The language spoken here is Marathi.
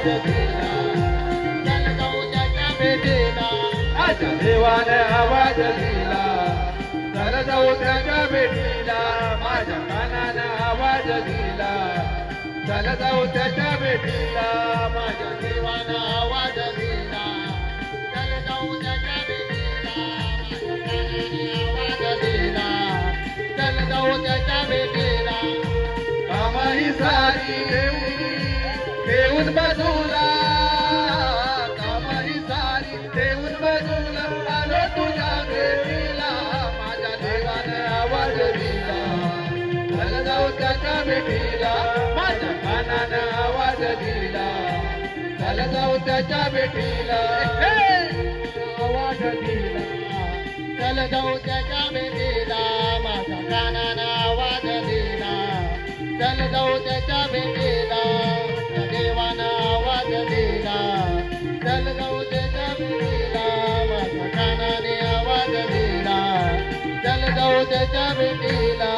आवाज दिला चल जाऊ त्याच्या भेटीला माझ्या देवाने आवाज दिला चल जाऊ त्याच्या भेटीला माझ्या कानाने आवाज दिला चल जाऊ त्याच्या भेटीला माझ्या देवाने आवाज दिला चल जाऊ त्याच्या भेटीला माझ्या कानाने आवाज दिला चल जाऊ त्याच्या भेटीला कामही सारी ठेवून बाजूला कामही सारी ठेवून बाजूला आलो तुझ्या भेटीला माझ्या देवाने आवाज दिला चल जाऊ त्याच्या भेटीला माझ्या कानाने आवाज दिला चल जाऊ त्याच्या भेटीला आवाज दिला चल जाऊ त्याच्या भेटीला माझ्या कानाने आवाज दिला चल जाऊ त्याच्या भेटीला देवाना आवाज दिला चल जाऊ त्याच्या भेटीला माझ्या कानाने आवाज दिला चल जाऊ त्याच्या भेटीला